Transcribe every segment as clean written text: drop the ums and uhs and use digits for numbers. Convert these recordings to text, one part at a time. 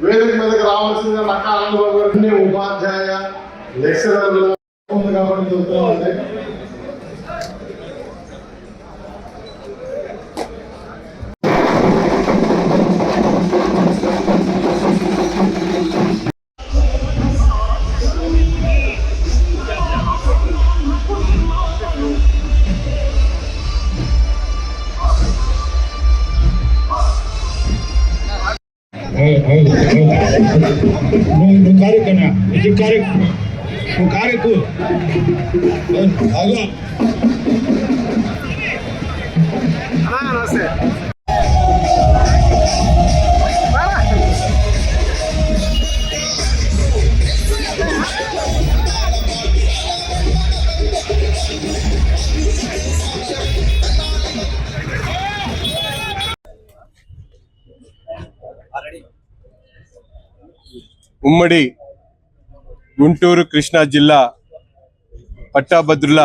వేదిక మీదకి రావాల్సిందిగా నక్కా ఆనందబాబు గారిని ఉపాధ్యాయ లెక్చరర్లు ఉంది కాబట్టి చెప్తున్నామండి. ఉమ్మడి గుంటూరు కృష్ణా జిల్లా పట్టాభద్రుల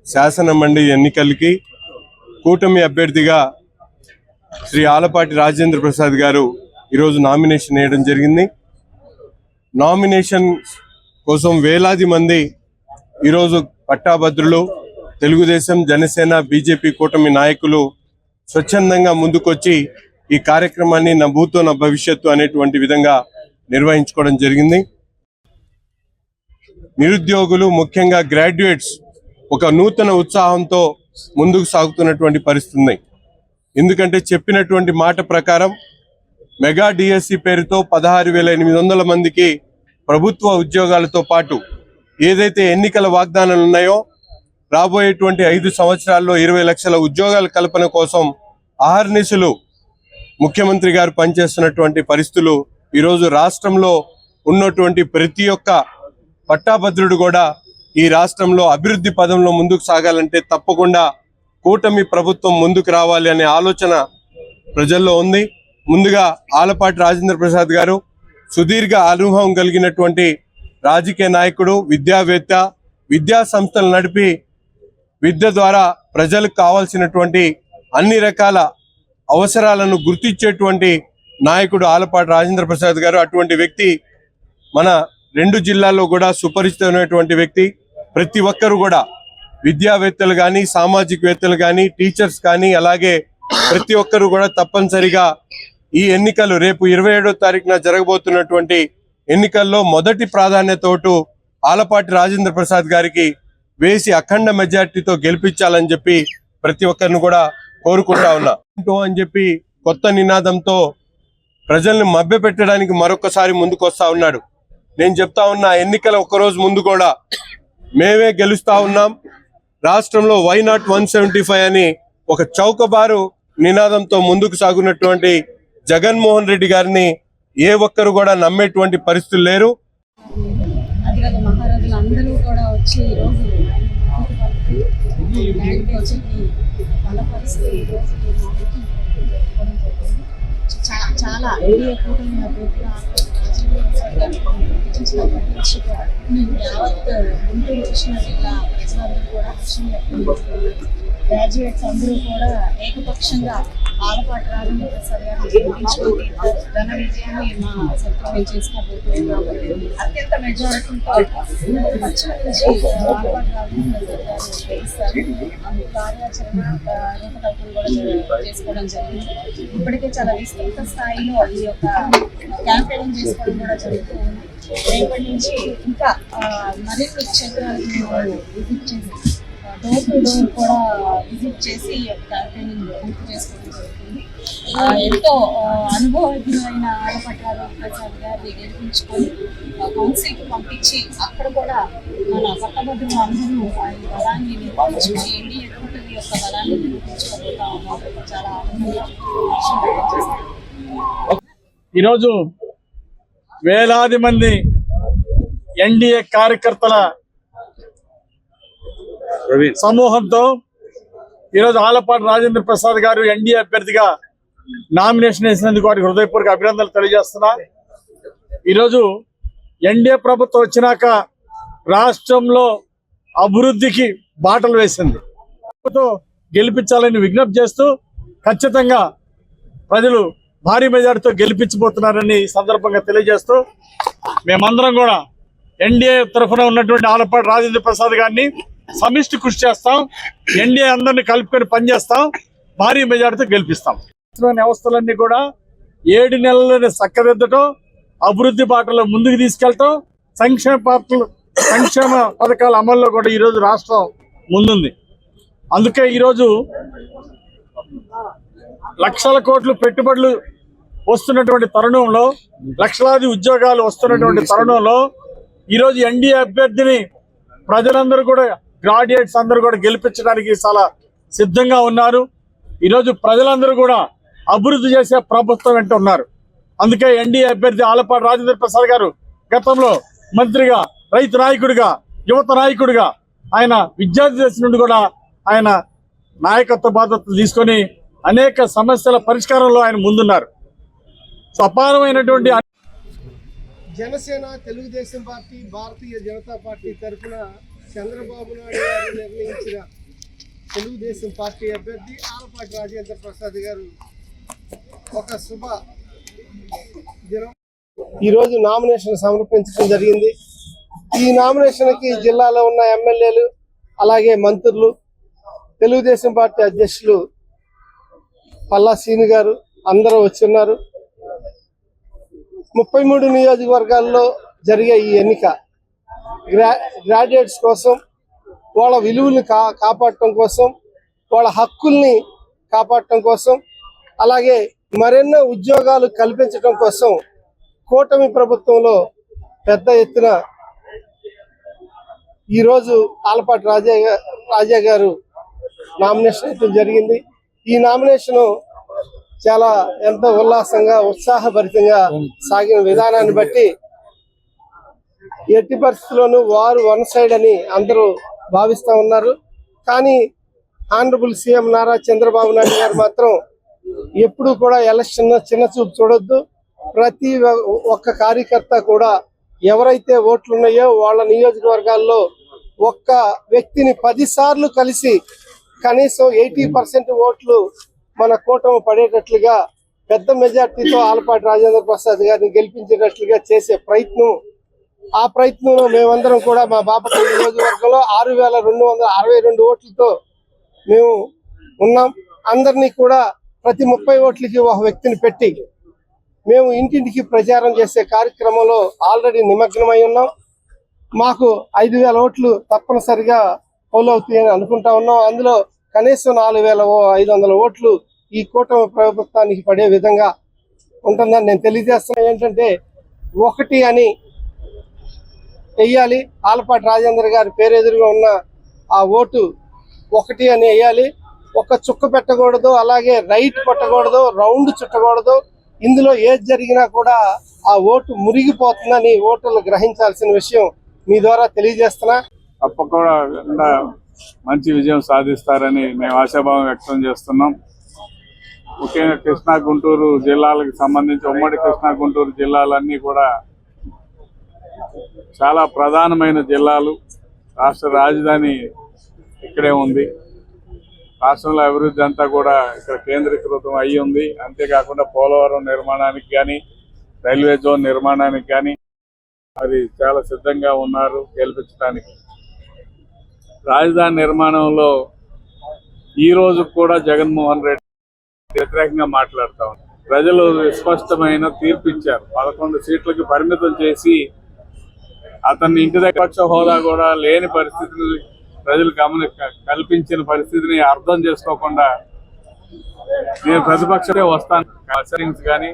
శాసన మండలి ఎన్నికలకి కూటమి అభ్యర్థిగా శ్రీ ఆలపాటి రాజేంద్ర ప్రసాద్ గారు ఈరోజు నామినేషన్ వేయడం జరిగింది. నామినేషన్ కోసం వేలాది మంది ఈరోజు పట్టాభద్రులు, తెలుగుదేశం, జనసేన, బీజేపీ కూటమి నాయకులు స్వచ్ఛందంగా ముందుకొచ్చి ఈ కార్యక్రమాన్ని నా భూతో నా భవిష్యత్తు అనేటువంటి విధంగా నిర్వహించుకోవడం జరిగింది. నిరుద్యోగులు, ముఖ్యంగా గ్రాడ్యుయేట్స్ ఒక నూతన ఉత్సాహంతో ముందుకు సాగుతున్నటువంటి పరిస్థితి ఉన్నాయి. ఎందుకంటే చెప్పినటువంటి మాట ప్రకారం మెగా డిఎస్సి పేరుతో 16,800 మందికి ప్రభుత్వ ఉద్యోగాలతో పాటు ఏదైతే ఎన్నికల వాగ్దానాలు ఉన్నాయో రాబోయేటువంటి 5 సంవత్సరాల్లో 20 లక్షల ఉద్యోగాల కల్పన కోసం అహర్నిశలు ముఖ్యమంత్రి గారు పనిచేస్తున్నటువంటి పరిస్థితులు ఈరోజు రాష్ట్రంలో ఉన్నటువంటి ప్రతి ఒక్క పట్టాభద్రుడు కూడా ఈ రాష్ట్రంలో అభివృద్ధి పదంలో ముందుకు సాగాలంటే తప్పకుండా కూటమి ప్రభుత్వం ముందుకు రావాలి అనే ఆలోచన ప్రజల్లో ఉంది. ముందుగా ఆలపాటి రాజేంద్ర ప్రసాద్ గారు సుదీర్ఘ అనుభవం కలిగినటువంటి రాజకీయ నాయకుడు, విద్యావేత్త, విద్యా సంస్థలు నడిపి విద్య ద్వారా ప్రజలకు కావాల్సినటువంటి అన్ని రకాల అవసరాలను గుర్తించేటువంటి నాయకుడు ఆలపాటి రాజేంద్ర ప్రసాద్ గారు. అటువంటి వ్యక్తి మన 2 జిల్లాల్లో కూడా సుపరిచితమైనటువంటి వ్యక్తి. ప్రతి ఒక్కరు కూడా విద్యావేత్తలు కానీ, సామాజికవేత్తలు కానీ, టీచర్స్ కానీ, అలాగే ప్రతి ఒక్కరు కూడా తప్పనిసరిగా ఈ ఎన్నికలు రేపు 27వ తారీఖున జరగబోతున్నటువంటి ఎన్నికల్లో మొదటి ప్రాధాన్యతతో ఆలపాటి రాజేంద్ర ప్రసాద్ గారికి వేసి అఖండ మెజార్టీతో గెలిపించాలని చెప్పి ప్రతి ఒక్కరిని కూడా కోరుకుంటా ఉన్నా అని చెప్పి కొత్త నినాదంతో ప్రజల్ని మభ్యపెట్టడానికి మరొకసారి ముందుకు వస్తా ఉన్నాడు. నేను చెప్తా ఉన్నా, ఎన్నికల ఒక్కరోజు ముందు కూడా మేమే గెలుస్తా ఉన్నాం, రాష్ట్రంలో వై నాట్ 175 అని ఒక చౌకబారు నినాదంతో ముందుకు సాగున్నటువంటి జగన్మోహన్ రెడ్డి గారిని ఏ ఒక్కరు కూడా నమ్మేటువంటి పరిస్థితులు లేరు. చాలా ఏరియా కూటమి యావత్ గుంటూరు కృష్ణా జిల్లా ప్రజలందరూ కూడా హర్షం వ్యక్తం చేస్తున్నారు. గ్రాడ్యుయేట్స్ అందరూ కూడా ఏకపక్షంగా ఆలపాటి రాజేంద్ర ప్రసాద్ గారిని ఘన విజయాన్ని మా సొంతం చేసుకోబోతున్నాం. అత్యంత మెజారిటీతో పశ్చిమ నుంచి ఆలపాటి రాజేంద్ర ప్రసాద్ గారు గెలుస్తారు. కార్యాచరణ రూపకల్పన కూడా చేసుకోవడం జరిగింది. ఇప్పటికే చాలా విస్తృత స్థాయిలో ఈ యొక్క క్యాంపెయినింగ్ చేసుకోవడం కూడా జరుగుతుంది. రేపటి నుంచి ఇంకా మరిన్ని క్షేత్రాలకు విజిట్ చేసి డోర్ టు డోర్ కూడా విజిట్ చేసి ఈ యొక్క క్యాంపెయినింగ్ పూర్తి చేసుకోవడం జరుగుతుంది. ఎంతో అనుభవజ్ఞులైన ఆలపాటి రాజేంద్ర ప్రసాద్ గారిని గెలిపించుకొని కౌన్సిల్కి పంపించి అక్కడ కూడా మన పట్టభద్రులు అందరూ ఈ బలాన్ని నిర్వహించుకొని ఎన్డీఏ కూటమి యొక్క బలాన్ని నిర్వహించుకోబోతా ఉన్నారు. చాలా ఆనందంగా ఈరోజు వేలాది మంది ఎన్డీఏ కార్యకర్తల సమూహంతో ఈరోజు ఆలపాటి రాజేంద్ర ప్రసాద్ గారు ఎన్డీఏ అభ్యర్థిగా నామినేషన్ వేసినందుకు వారికి హృదయపూర్వక అభినందనలు తెలియజేస్తున్నా. ఈరోజు ఎన్డీఏ ప్రభుత్వం వచ్చినాక రాష్ట్రంలో అభివృద్ధికి బాటలు వేసింది. గెలిపించాలని విజ్ఞప్తి చేస్తూ ఖచ్చితంగా ప్రజలు భారీ మెజార్టీతో గెలిపించబోతున్నారని ఈ సందర్భంగా తెలియజేస్తూ మేమందరం కూడా ఎన్డీఏ తరఫున ఉన్నటువంటి ఆలపాటి రాజేంద్ర ప్రసాద్ గారిని సమిష్టి కృషి చేస్తాం. ఎన్డీఏ అందరినీ కలుపుకొని పనిచేస్తాం. భారీ మెజార్టీతో గెలిపిస్తాం. వ్యవస్థలన్నీ కూడా 7 నెలల్లోనే చక్కదిద్దటం, అభివృద్ధి బాటలో ముందుకు తీసుకెళ్తాం, సంక్షేమ పథకాల అమల్లో కూడా ఈరోజు రాష్ట్రం ముందుంది. అందుకే ఈరోజు లక్షల కోట్లు పెట్టుబడులు వస్తున్నటువంటి తరుణంలో, లక్షలాది ఉద్యోగాలు వస్తున్నటువంటి తరుణంలో ఈరోజు ఎన్డీఏ అభ్యర్థిని ప్రజలందరూ కూడా, గ్రాడ్యుయేట్స్ అందరూ కూడా గెలిపించడానికి చాలా సిద్ధంగా ఉన్నారు. ఈరోజు ప్రజలందరూ కూడా అభివృద్ధి చేసే ప్రభుత్వం వెంట ఉన్నారు. అందుకే ఎన్డీఏ అభ్యర్థి ఆలపాటి రాజేంద్ర ప్రసాద్ గారు గతంలో మంత్రిగా, రైతు నాయకుడిగా, యువత నాయకుడిగా, ఆయన విద్యార్థి దశ నుండి కూడా ఆయన నాయకత్వ బాధ్యతలు తీసుకొని అనేక సమస్యల పరిష్కారంలో ఆయన ముందున్నారు. సో అపారమైనటువంటి జనసేన, తెలుగుదేశం పార్టీ, భారతీయ జనతా పార్టీ తరఫున చంద్రబాబు నాయుడు గారు నిర్ణయించిన తెలుగుదేశం పార్టీ అభ్యర్థి ఆలపాటి రాజేంద్ర ప్రసాద్ గారు ఒక శుభ దినం ఈరోజు నామినేషన్ సమర్పించడం జరిగింది. ఈ నామినేషన్కి జిల్లాలో ఉన్న ఎమ్మెల్యేలు, అలాగే మంత్రులు, తెలుగుదేశం పార్టీ అధ్యక్షులు పల్లా శ్రీను గారు అందరూ వచ్చున్నారు. 33 నియోజకవర్గాల్లో జరిగే ఈ ఎన్నిక గ్రాడ్యుయేట్స్ కోసం, వాళ్ళ విలువల్ని కాపాడటం కోసం, వాళ్ళ హక్కుల్ని కాపాడటం కోసం, అలాగే మరెన్నో ఉద్యోగాలు కల్పించడం కోసం కూటమి ప్రభుత్వంలో పెద్ద ఎత్తున ఈరోజు ఆలపాటి రాజా గారు నామినేషన్ అయితే జరిగింది. ఈ నామినేషన్ చాలా ఎంతో ఉల్లాసంగా, ఉత్సాహభరితంగా సాగిన విధానాన్ని బట్టి ఎట్టి పరిస్థితుల్లోనూ వారు వన్ సైడ్ అని అందరూ భావిస్తూ ఉన్నారు. కానీ ఆనరబుల్ సీఎం నారా చంద్రబాబు నాయుడు గారు మాత్రం ఎప్పుడు కూడా ఎలక్షన్ చిన్న చూపు చూడొద్దు. ప్రతి ఒక్క కార్యకర్త కూడా ఎవరైతే ఓట్లు ఉన్నాయో వాళ్ళ నియోజకవర్గాల్లో ఒక్క వ్యక్తిని 10 సార్లు కలిసి కనీసం 80% ఓట్లు మన కూటమి పడేటట్లుగా పెద్ద మెజార్టీతో ఆలపాటి రాజేంద్ర ప్రసాద్ గారిని గెలిపించేటట్లుగా చేసే ప్రయత్నం, ఆ ప్రయత్నంలో మేమందరం కూడా మా బాపట్ల నియోజకవర్గంలో 6,262 ఓట్లతో మేము ఉన్నాం. అందరినీ కూడా ప్రతి 30 ఓట్లకి ఒక వ్యక్తిని పెట్టి మేము ఇంటింటికి ప్రచారం చేసే కార్యక్రమంలో ఆల్రెడీ నిమగ్నమై ఉన్నాం. మాకు 5,000 ఓట్లు తప్పనిసరిగా పోల్ అవుతాయని అనుకుంటా ఉన్నాం. అందులో కనీసం 4,500 ఓట్లు ఈ కూటమి ప్రభుత్వానికి పడే విధంగా ఉంటుందని నేను తెలియజేస్తున్నాను. ఏంటంటే 1 అని వెయ్యాలి. ఆలపాటి రాజేంద్ర గారి పేరెదురుగా ఉన్న ఆ ఓటు 1 అని వేయాలి. ఒక చుక్క పెట్టకూడదు, అలాగే రైట్ కొట్టకూడదు, రౌండ్ చుట్టకూడదు. ఇందులో ఏది జరిగినా కూడా ఆ ఓటు మురిగిపోతుందని ఓటర్లు గ్రహించాల్సిన విషయం మీ ద్వారా తెలియజేస్తున్నా. తప్పకుండా మంచి విజయం సాధిస్తారని మేము ఆశాభావం వ్యక్తం చేస్తున్నాం. ముఖ్యంగా కృష్ణా గుంటూరు జిల్లాలకు సంబంధించి ఉమ్మడి కృష్ణా గుంటూరు జిల్లాలన్నీ కూడా చాలా ప్రధానమైన జిల్లాలు. రాష్ట్ర రాజధాని ఇక్కడే ఉంది. రాష్ట్రంలో అభివృద్ధి అంతా కూడా ఇక్కడ కేంద్రీకృతం అయ్యి ఉంది. అంతేకాకుండా పోలవరం నిర్మాణానికి కానీ, రైల్వే జోన్ నిర్మాణానికి కానీ అది చాలా సిద్ధంగా ఉన్నారు గెలిపించడానికి. రాజధాని నిర్మాణంలో ఈ రోజు కూడా జగన్మోహన్ రెడ్డి వ్యతిరేకంగా మాట్లాడుతూ ఉన్నారు. ప్రజలు స్పష్టమైన తీర్పు ఇచ్చారు. 11 సీట్లకి పరిమితం చేసి అతన్ని ఇంటి దగ్గర పక్ష హోదా కూడా లేని పరిస్థితిని ప్రజలు కల్పించిన పరిస్థితిని అర్థం చేసుకోకుండా నేను ప్రతిపక్షమే వస్తాను, అసెంబ్లీస్ కానీ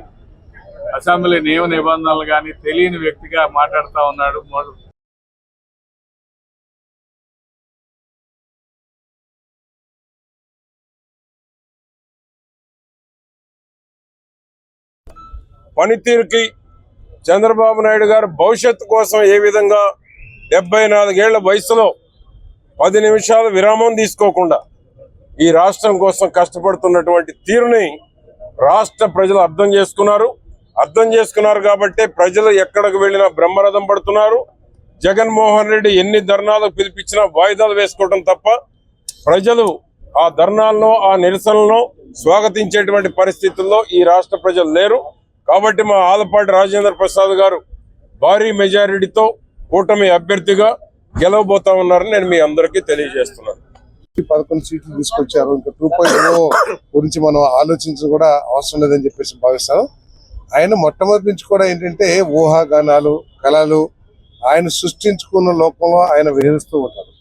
అసెంబ్లీ నియమ నిబంధనలు కానీ తెలియని వ్యక్తిగా మాట్లాడుతూ ఉన్నాడు. పనితీరుకి చంద్రబాబు నాయుడు గారు భవిష్యత్తు కోసం ఏ విధంగా 74 ఏళ్ల వయసులో 10 నిమిషాలు విరామం తీసుకోకుండా ఈ రాష్ట్రం కోసం కష్టపడుతున్నటువంటి తీరుని రాష్ట్ర ప్రజలు అర్థం చేసుకున్నారు కాబట్టి ప్రజలు ఎక్కడికి వెళ్ళినా బ్రహ్మరథం పడుతున్నారు. జగన్మోహన్ రెడ్డి ఎన్ని ధర్నాలకు పిలిపించినా వాయిదాలు వేసుకోవడం తప్ప ప్రజలు ఆ ధర్నాలను, ఆ నిరసనలను స్వాగతించేటువంటి పరిస్థితుల్లో ఈ రాష్ట్ర ప్రజలు లేరు. కాబట్టి మా ఆలపాటి రాజేంద్ర ప్రసాద్ గారు భారీ మెజారిటీతో కూటమి అభ్యర్థిగా గెలవబోతా ఉన్నారని నేను మీ అందరికీ తెలియజేస్తున్నాను. 11 సీట్లు తీసుకొచ్చారు. ఇంకా 2.0 గురించి మనం ఆలోచించడం కూడా అవసరం లేదని చెప్పేసి భావిస్తాను. ఆయన మొట్టమొదటి నుంచి కూడా ఏంటంటే ఊహాగానాలు, కళలు ఆయన సృష్టించుకున్న లోకంలో ఆయన విహరిస్తూ ఉంటారు.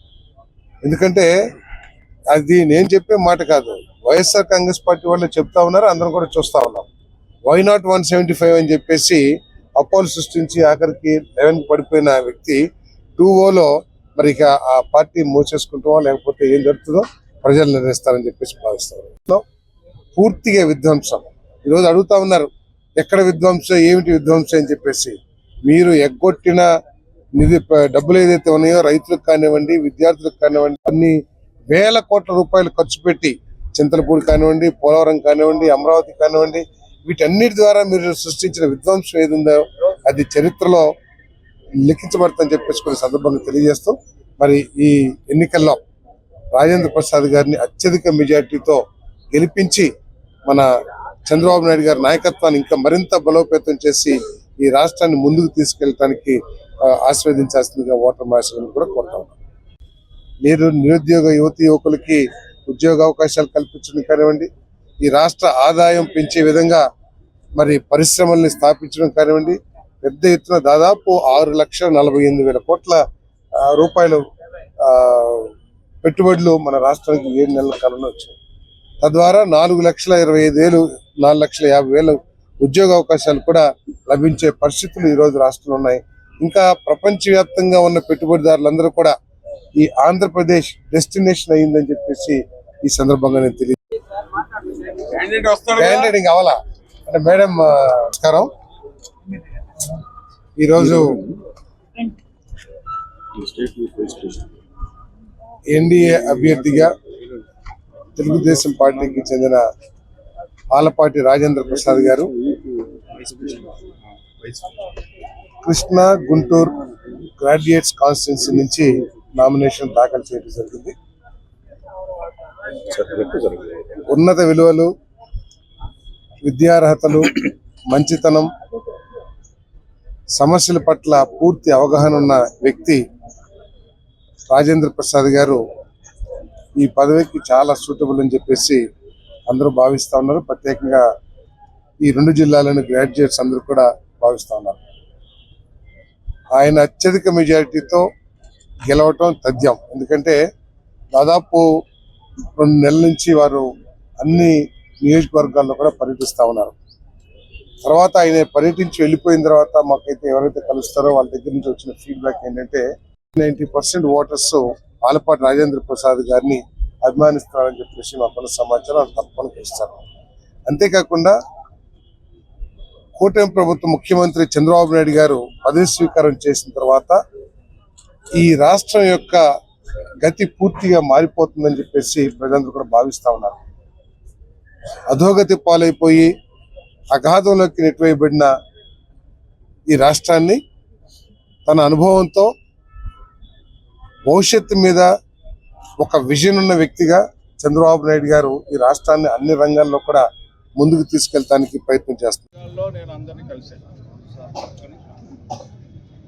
ఎందుకంటే అది నేను చెప్పే మాట కాదు, వైఎస్ఆర్ కాంగ్రెస్ పార్టీ వాళ్ళు చెప్తా ఉన్నారు, అందరం కూడా చూస్తా ఉన్నాం. వై నాట్ 175 అని చెప్పేసి అపోలు సృష్టించి ఆఖరికి 11కి పడిపోయిన వ్యక్తి 2-0లో మరి ఇక ఆ పార్టీ మూసేసుకుంటామో లేకపోతే ఏం జరుగుతుందో ప్రజలు నిర్ణయిస్తారని చెప్పేసి భావిస్తారు. పూర్తిగా విధ్వంసం. ఈరోజు అడుగుతా ఉన్నారు ఎక్కడ విధ్వంసం, ఏమిటి విధ్వంసం అని చెప్పేసి. మీరు ఎగ్గొట్టిన నిధి డబ్బులు ఏదైతే ఉన్నాయో రైతులకు కానివ్వండి, విద్యార్థులకు కానివ్వండి, అన్ని వేల కోట్ల రూపాయలు ఖర్చు పెట్టి చింతలపూడి కానివ్వండి, పోలవరం కానివ్వండి, అమరావతి కానివ్వండి, వీటన్నిటి ద్వారా మీరు సృష్టించిన విధ్వంసం ఏది ఉందో అది చరిత్రలో లిఖించబడతామని చెప్పేసి కొన్ని సందర్భంగా తెలియజేస్తూ మరి ఈ ఎన్నికల్లో రాజేంద్ర ప్రసాద్ గారిని అత్యధిక మెజార్టీతో గెలిపించి మన చంద్రబాబు నాయుడు గారి నాయకత్వాన్ని ఇంకా మరింత బలోపేతం చేసి ఈ రాష్ట్రాన్ని ముందుకు తీసుకెళ్ళడానికి ఆశీర్వదించాల్సిందిగా ఓటర్ మహాశయులను కూడా కోరుతా ఉన్నాం. మీరు నిరుద్యోగ యువకులకి ఉద్యోగ అవకాశాలు కల్పించడం కానివ్వండి, ఈ రాష్ట్ర ఆదాయం పెంచే విధంగా మరి పరిశ్రమల్ని స్థాపించడం కానివ్వండి, పెద్ద ఎత్తున దాదాపు 6,48,000 కోట్ల రూపాయలు పెట్టుబడులు మన రాష్ట్రానికి 7 నెలల కాలంలో వచ్చాయి. తద్వారా 4,50,000 ఉద్యోగ అవకాశాలు కూడా లభించే పరిస్థితులు ఈ రోజు రాష్ట్రంలో ఉన్నాయి. ఇంకా ప్రపంచవ్యాప్తంగా ఉన్న పెట్టుబడిదారులందరూ కూడా ఈ ఆంధ్రప్రదేశ్ డెస్టినేషన్ అయ్యిందని చెప్పేసి ఈ సందర్భంగా నేను క్యాండిడేట్ కావాలా అంటే మేడం నమస్కారం. ఈరోజు ఎన్డీఏ అభ్యర్థిగా తెలుగుదేశం పార్టీకి చెందిన ఆలపాటి రాజేంద్ర ప్రసాద్ గారు కృష్ణా గుంటూరు గ్రాడ్యుయేట్స్ కాన్స్టిట్యున్సీ నుంచి నామినేషన్ దాఖలు చేయడం జరిగింది. ఉన్నత విలువలు, విద్యార్హతలు, మంచితనం, సమస్యల పట్ల పూర్తి అవగాహన ఉన్న వ్యక్తి రాజేంద్ర ప్రసాద్ గారు ఈ పదవికి చాలా సూటబుల్ అని చెప్పేసి అందరూ భావిస్తా ఉన్నారు. ప్రత్యేకంగా ఈ 2 జిల్లాలోని గ్రాడ్యుయేట్స్ అందరూ కూడా భావిస్తా ఉన్నారు. ఆయన అత్యధిక మెజారిటీతో గెలవటం తథ్యం. ఎందుకంటే దాదాపు 2 నెలల నుంచి వారు అన్ని నియోజకవర్గాల్లో కూడా పర్యటిస్తూ ఉన్నారు. తర్వాత ఆయన పర్యటించి వెళ్ళిపోయిన తర్వాత మాకైతే ఎవరైతే కలుస్తారో వాళ్ళ దగ్గర నుంచి వచ్చిన ఫీడ్బ్యాక్ ఏంటంటే 90% ఓటర్స్ ఆలపాటి రాజేంద్ర ప్రసాద్ గారిని అభిమానిస్తారని చెప్పేసి మాకున్న సమాచారం తప్పకుండా ఇస్తారు. అంతేకాకుండా కూటమి ప్రభుత్వ ముఖ్యమంత్రి చంద్రబాబు నాయుడు గారు పదవి స్వీకారం చేసిన తర్వాత ఈ రాష్ట్రం యొక్క గతి పూర్తిగా మారిపోతుందని చెప్పేసి ప్రజలందరూ కూడా భావిస్తా ఉన్నారు. అధోగతి పాలైపోయి అగాధంలోకి నెట్టివేయబడిన ఈ రాష్ట్రాన్ని తన అనుభవంతో భవిష్యత్తు మీద ఒక విజన్ ఉన్న వ్యక్తిగా చంద్రబాబు నాయుడు గారు ఈ రాష్ట్రాన్ని అన్ని రంగాల్లో కూడా ముందుకు తీసుకెళ్ళడానికి ప్రయత్నం చేస్తున్నారు. నేను అందరినీ కలిశాను,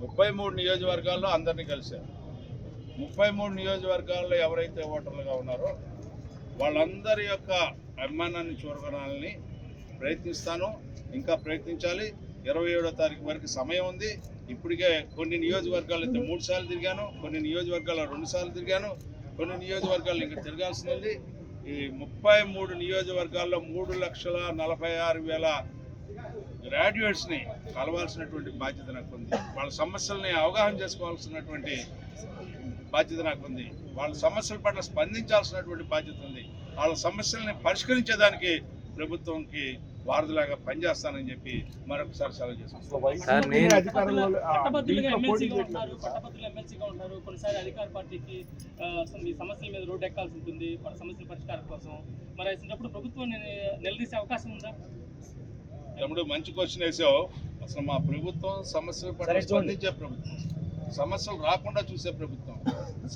33 నియోజకవర్గాల్లో అందరినీ కలిశాను. 33 నియోజకవర్గాల్లో ఎవరైతే ఓటర్లుగా ఉన్నారో వాళ్ళందరి యొక్క అభిమానాన్ని చూరగొనాలని ప్రయత్నిస్తాను. ఇంకా ప్రయత్నించాలి. 27వ తారీఖు వరకు సమయం ఉంది. ఇప్పటికే కొన్ని నియోజకవర్గాలు అయితే 3 సార్లు తిరిగాను, కొన్ని నియోజకవర్గాల్లో 2 సార్లు తిరిగాను, కొన్ని నియోజకవర్గాలు ఇంకా తిరగాల్సింది. ఈ 33 నియోజకవర్గాల్లో 3,46,000 గ్రాడ్యుయేట్స్ని కలవాల్సినటువంటి బాధ్యత నాకు ఉంది. వాళ్ళ సమస్యల్ని అవగాహన చేసుకోవాల్సినటువంటి బాధ్యత నాకు ఉంది. వాళ్ళ సమస్యల పట్ల స్పందించాల్సినటువంటి బాధ్యత ఉంది. వాళ్ళ సమస్యల్ని పరిష్కరించేదానికి ప్రభుత్వంకి వారధిలాగా పనిచేస్తానని చెప్పి మరొకసారి సెలవు చేసుకుంటాను. కొన్నిసారి అధికార పార్టీకి మీ సమస్యల మీద రోడ్డు ఎక్కాల్సి ఉంటుంది వాళ్ళ సమస్యల పరిష్కారం కోసం. మరి అయినప్పుడు ప్రభుత్వం నిలదీసే అవకాశం ఉందా? తమ్ముడు మంచి క్వశ్చన్ వేసావు. అసలు మా ప్రభుత్వం సమస్యల పట్ల స్పందించే ప్రభుత్వం, సమస్యలు రాకుండా చూసే ప్రభుత్వం,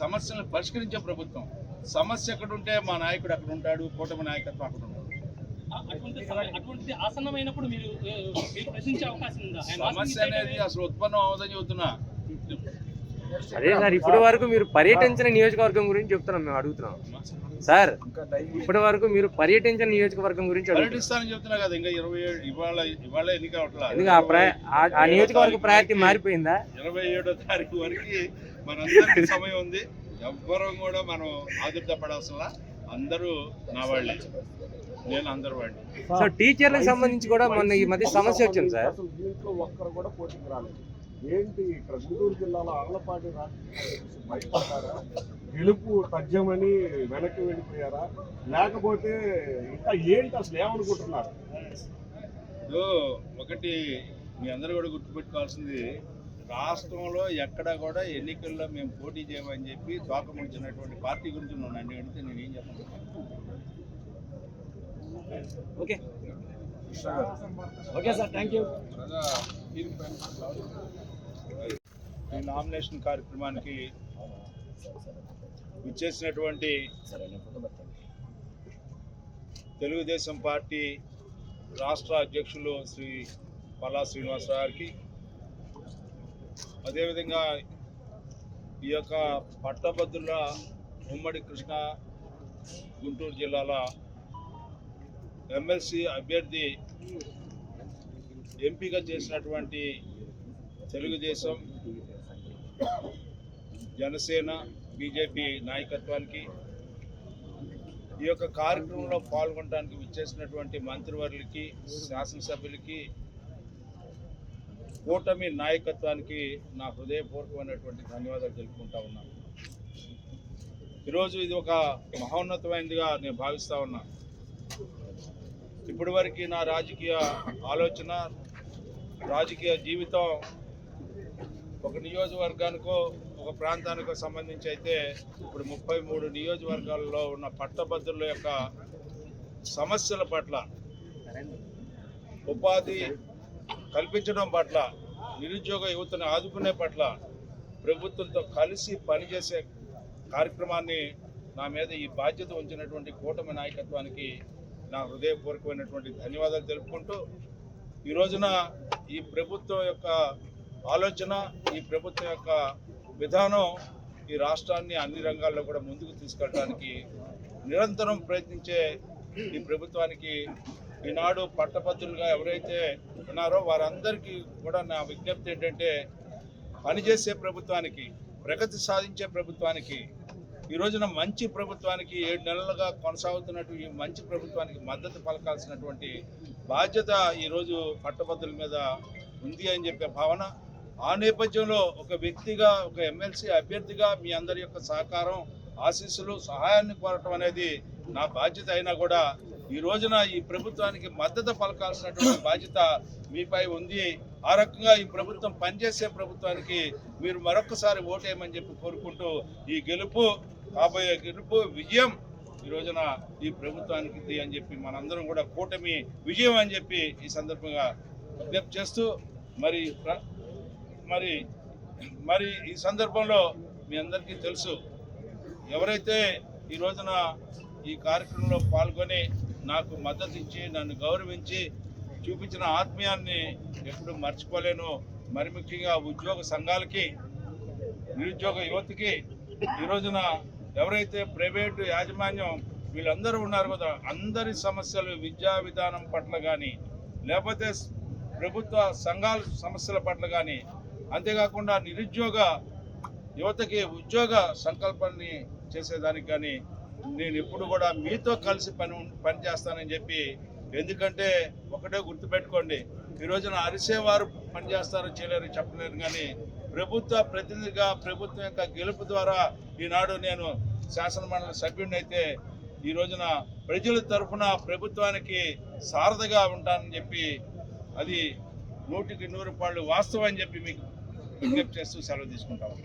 సమస్యలను పరిష్కరించే ప్రభుత్వం. సమస్య ఎక్కడ ఉంటే మా నాయకుడు అక్కడ ఉంటాడు, కూటమి నాయకత్వం అక్కడ ఉంటాడు. అటువంటిది ఆసన్నమైనప్పుడు మీరు ప్రశ్నించే అవకాశం ఉందా? సమస్య అనేది అసలు ఉత్పన్నం అవదని చెబుతున్నా. అదే సార్, ఇప్పటి వరకు మీరు పర్యటించిన నియోజకవర్గం గురించి చెప్తున్నాం, మేము అడుగుతున్నాం సార్. ఇప్పటి వరకు మీరు పర్యటించిన నియోజకవర్గం గురించి పర్యటిస్తానని చెప్తున్నా కదా. ఇంకా 27 ఇవాళ ఎన్నిక అవట్లా. ఆ నియోజకవర్గ ప్రయారిటీ మారిపోయిందా? 27వ తారీఖు వరకు మనందరికీ సమయం ఉంది. ఎవ్వరం కూడా మనం ఆదుర్దపడాల్సిన అందరూ నా వాళ్ళే, నేను అందరు వాళ్ళు. సో టీచర్లకు సంబంధించి కూడా మొన్న ఈ మధ్య సమస్య వచ్చింది సార్. అసలు దీంట్లో ఒక్కరు కూడా పోటీకి రాలేదు. ఏంటి ఇక్కడ గుంటూరు జిల్లాలో ఆళ్లపాటి భయపడ్డారా? గెలుపు తథ్యమని వెనక్కి వెళ్ళిపోయారా? లేకపోతే ఇంకా ఏంటి అసలు ఏమనుకుంటున్నారు? ఒకటి మీ అందరూ కూడా గుర్తుపెట్టుకోవాల్సింది, రాష్ట్రంలో ఎక్కడా కూడా ఎన్నికల్లో మేము పోటీ చేయమని చెప్పి తోకముడిచినటువంటి పార్టీ గురించి నన్ను అడిగితే నేను ఏం చెప్పను. Okay okay sir, thank you. ఈ నామినేషన్ కార్యక్రమానికి విచ్చేసినటువంటి తెలుగుదేశం పార్టీ రాష్ట్ర అధ్యక్షులు శ్రీ పల్లా శ్రీనివాసరావు గారికి, అదేవిధంగా ఈ యొక్క పట్టభద్రుల ఉమ్మడి కృష్ణా గుంటూరు జిల్లాల ఎమ్మెల్సీ అభ్యర్థి ఎంపిక చేసినటువంటి తెలుగుదేశం, జనసేన, బీజేపీ నాయకత్వానికి, ఈ యొక్క కార్యక్రమంలో పాల్గొనడానికి విచ్చేసినటువంటి మంత్రివర్యులకి, శాసనసభ్యులకి, కూటమి నాయకత్వానికి నా హృదయపూర్వకమైనటువంటి ధన్యవాదాలు తెలుపుకుంటా ఉన్నాను. ఈరోజు ఇది ఒక మహోన్నతమైనదిగా నేను భావిస్తూ ఉన్నా. ఇప్పటి వరకు నా రాజకీయ ఆలోచన, రాజకీయ జీవితం ఒక నియోజకవర్గానికో ఒక ప్రాంతానికో సంబంధించి అయితే, ఇప్పుడు 33 నియోజకవర్గాల్లో ఉన్న పట్టభద్రుల యొక్క సమస్యల పట్ల, ఉపాధి కల్పించడం పట్ల, నిరుద్యోగ యువతను ఆదుకునే పట్ల ప్రభుత్వంతో కలిసి పనిచేసే కార్యక్రమాన్ని నా మీద ఈ బాధ్యత ఉంచినటువంటి కూటమి నాయకత్వానికి నా హృదయపూర్వకమైనటువంటి ధన్యవాదాలు తెలుపుకుంటూ, ఈ రోజున ఈ ప్రభుత్వం యొక్క ఆలోచన, ఈ ప్రభుత్వం యొక్క విధానం ఈ రాష్ట్రాన్ని అన్ని రంగాల్లో కూడా ముందుకు తీసుకెళ్ళడానికి నిరంతరం ప్రయత్నించే ఈ ప్రభుత్వానికి, ఈనాడు పట్టభద్రులుగా ఎవరైతే ఉన్నారో వారందరికీ కూడా నా విజ్ఞప్తి ఏంటంటే, పనిచేసే ప్రభుత్వానికి, ప్రగతి సాధించే ప్రభుత్వానికి, ఈ రోజున మంచి ప్రభుత్వానికి 7 నెలలుగా కొనసాగుతున్నట్టు ఈ మంచి ప్రభుత్వానికి మద్దతు పలకాల్సినటువంటి బాధ్యత ఈరోజు పట్టభద్రుల మీద ఉంది అని చెప్పే భావన. ఆ నేపథ్యంలో ఒక వ్యక్తిగా, ఒక ఎమ్మెల్సీ అభ్యర్థిగా మీ అందరి యొక్క సహకారం, ఆశీస్సులు, సహాయాన్ని కోరటం అనేది నా బాధ్యత అయినా కూడా, ఈ రోజున ఈ ప్రభుత్వానికి మద్దతు పలకాల్సినటువంటి బాధ్యత మీపై ఉంది. ఆ రకంగా ఈ ప్రభుత్వం పనిచేసే ప్రభుత్వానికి మీరు మరొకసారి ఓటేయమని చెప్పి కోరుకుంటూ, ఈ గెలుపు, కాబోయే గెలుపు, విజయం ఈ రోజున ఈ ప్రభుత్వానికి అని చెప్పి మనందరం కూడా కూటమి విజయం అని చెప్పి ఈ సందర్భంగా విజ్ఞప్తి చేస్తూ, మరి ఈ సందర్భంలో మీ అందరికీ తెలుసు, ఎవరైతే ఈ రోజున ఈ కార్యక్రమంలో పాల్గొని నాకు మద్దతు ఇచ్చి నన్ను గౌరవించి చూపించిన ఆత్మీయాన్ని ఎప్పుడు మర్చిపోలేను. మరి ముఖ్యంగా ఉద్యోగ సంఘాలకి, నిరుద్యోగ యువతకి, ఈ రోజున ఎవరైతే ప్రైవేటు యాజమాన్యం వీళ్ళందరూ ఉన్నారు కదా, అందరి సమస్యలు, విద్యా విధానం పట్ల కానీ, లేకపోతే ప్రభుత్వ సంఘాల సమస్యల పట్ల కానీ, అంతేకాకుండా నిరుద్యోగ యువతకి ఉద్యోగ సంకల్పాన్ని చేసేదానికి కానీ నేను ఎప్పుడు కూడా మీతో కలిసి పనిచేస్తానని చెప్పి. ఎందుకంటే ఒకటే గుర్తుపెట్టుకోండి, ఈ రోజున అరిసేవారు పనిచేస్తారో చేయలేరు చెప్పలేరు, కానీ ప్రభుత్వ ప్రతినిధిగా, ప్రభుత్వం యొక్క గెలుపు ద్వారా ఈనాడు నేను శాసనమండలి సభ్యుడిని అయితే, ఈ రోజున ప్రజల తరఫున ప్రభుత్వానికి సారథిగా ఉంటానని చెప్పి, అది 100కి 100 రూపాయలు వాస్తవం అని చెప్పి మీకు విజ్ఞప్తి చేస్తూ సెలవు తీసుకుంటాము.